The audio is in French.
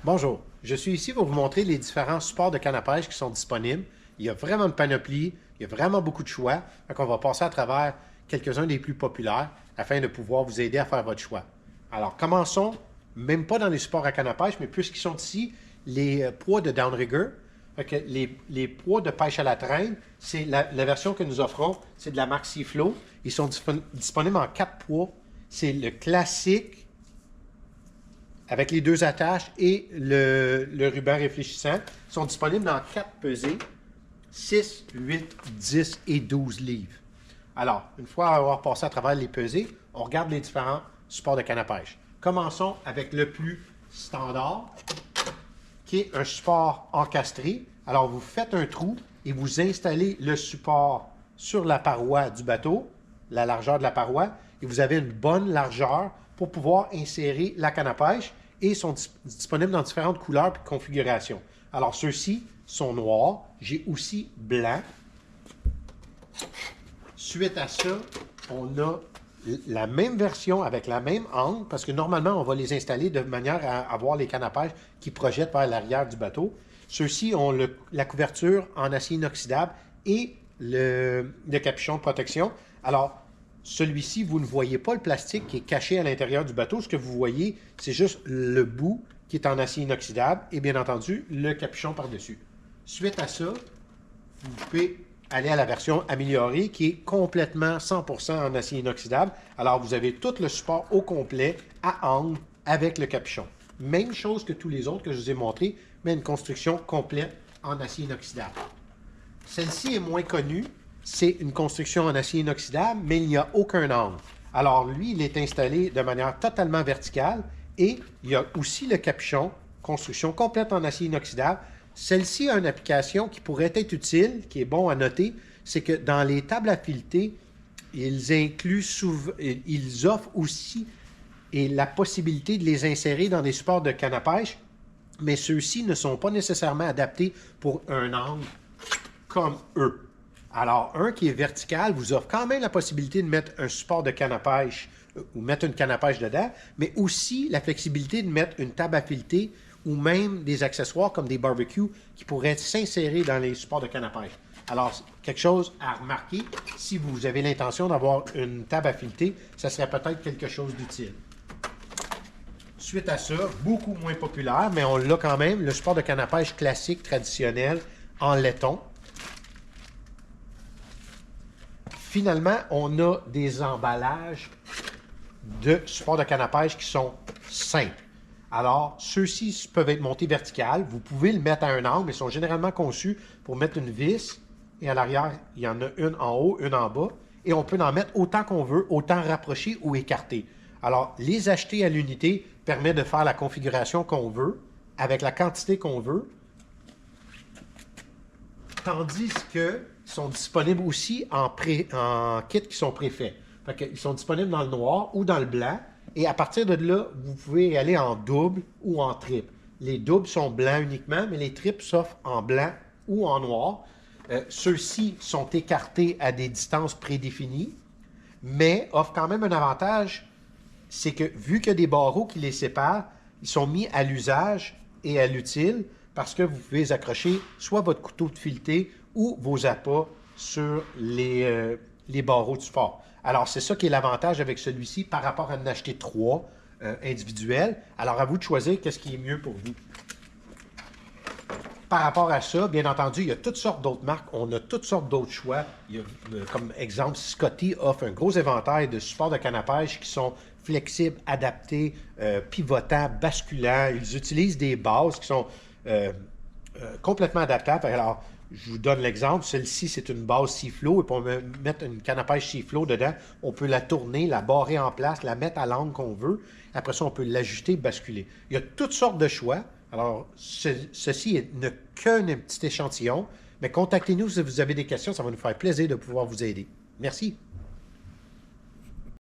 Bonjour, je suis ici pour vous montrer les différents supports de canne à pêche qui sont disponibles. Il y a vraiment une panoplie, il y a vraiment beaucoup de choix. Donc on va passer à travers quelques-uns des plus populaires afin de pouvoir vous aider à faire votre choix. Alors commençons, même pas dans les supports à canne à pêche, mais puisqu'ils sont ici, les proies de downrigger. Les proies de pêche à la traîne, c'est la version que nous offrons, c'est de la marque Seaflow. Ils sont disponibles en 4 poids. C'est le classique, avec les 2 attaches et le ruban réfléchissant, sont disponibles dans 4 pesées, 6, 8, 10 et 12 livres. Alors, une fois avoir passé à travers les pesées, on regarde les différents supports de canne à pêche. Commençons avec le plus standard, qui est un support encastré. Alors, vous faites un trou et vous installez le support sur la paroi du bateau, la largeur de la paroi, et vous avez une bonne largeur pour pouvoir insérer la canne à pêche et sont disponibles dans différentes couleurs et configurations. Alors, ceux-ci sont noirs. J'ai aussi blanc. Suite à ça, on a la même version avec la même angle, parce que normalement, on va les installer de manière à avoir les cannes à pêche qui projettent vers l'arrière du bateau. Ceux-ci ont la couverture en acier inoxydable et le capuchon de protection. Alors, celui-ci, vous ne voyez pas le plastique qui est caché à l'intérieur du bateau. Ce que vous voyez, c'est juste le bout qui est en acier inoxydable et bien entendu, le capuchon par-dessus. Suite à ça, vous pouvez aller à la version améliorée qui est complètement 100% en acier inoxydable. Alors, vous avez tout le support au complet à angle avec le capuchon. Même chose que tous les autres que je vous ai montrés, mais une construction complète en acier inoxydable. Celle-ci est moins connue. C'est une construction en acier inoxydable, mais il n'y a aucun angle. Alors, lui, il est installé de manière totalement verticale et il y a aussi le capuchon, construction complète en acier inoxydable. Celle-ci a une application qui pourrait être utile, qui est bon à noter, c'est que dans les tables à fileter, ils offrent aussi la possibilité de les insérer dans des supports de canne à pêche, mais ceux-ci ne sont pas nécessairement adaptés pour un angle comme eux. Alors, un qui est vertical vous offre quand même la possibilité de mettre un support de canne à pêche ou mettre une canne à pêche dedans, mais aussi la flexibilité de mettre une table à fileter ou même des accessoires comme des barbecues qui pourraient s'insérer dans les supports de canne à pêche. Alors, quelque chose à remarquer, si vous avez l'intention d'avoir une table à fileter, ça serait peut-être quelque chose d'utile. Suite à ça, beaucoup moins populaire, mais on l'a quand même, le support de canne à pêche classique, traditionnel, en laiton. Finalement, on a des emballages de supports de canne à pêche qui sont simples. Alors, ceux-ci peuvent être montés verticales. Vous pouvez le mettre à un angle, mais ils sont généralement conçus pour mettre une vis. Et à l'arrière, il y en a une en haut, une en bas. Et on peut en mettre autant qu'on veut, autant rapproché ou écarté. Alors, les acheter à l'unité permet de faire la configuration qu'on veut, avec la quantité qu'on veut. Tandis qu'ils sont disponibles aussi en kits qui sont préfaits. Ils sont disponibles dans le noir ou dans le blanc. Et à partir de là, vous pouvez aller en double ou en triple. Les doubles sont blancs uniquement, mais les triples s'offrent en blanc ou en noir. Ceux-ci sont écartés à des distances prédéfinies, mais offrent quand même un avantage, c'est que vu qu'il y a des barreaux qui les séparent, ils sont mis à l'usage et à l'utile parce que vous pouvez les accrocher soit votre couteau de fileté ou vos appâts sur les barreaux du fort. Alors, c'est ça qui est l'avantage avec celui-ci par rapport à en acheter 3 individuels. Alors, à vous de choisir qu'est-ce qui est mieux pour vous. Par rapport à ça, bien entendu, il y a toutes sortes d'autres marques. On a toutes sortes d'autres choix. Il y a, comme exemple, Scotty offre un gros éventail de supports de canne à pêche qui sont flexibles, adaptés, pivotants, basculants. Ils utilisent des bases qui sont complètement adaptables. Alors, je vous donne l'exemple. Celle-ci, c'est une base Seaflow. Et pour mettre une canne à pêche Seaflow dedans, on peut la tourner, la barrer en place, la mettre à l'angle qu'on veut. Après ça, on peut l'ajuster, basculer. Il y a toutes sortes de choix. Alors, ceci n'est qu'un petit échantillon. Mais contactez-nous si vous avez des questions. Ça va nous faire plaisir de pouvoir vous aider. Merci.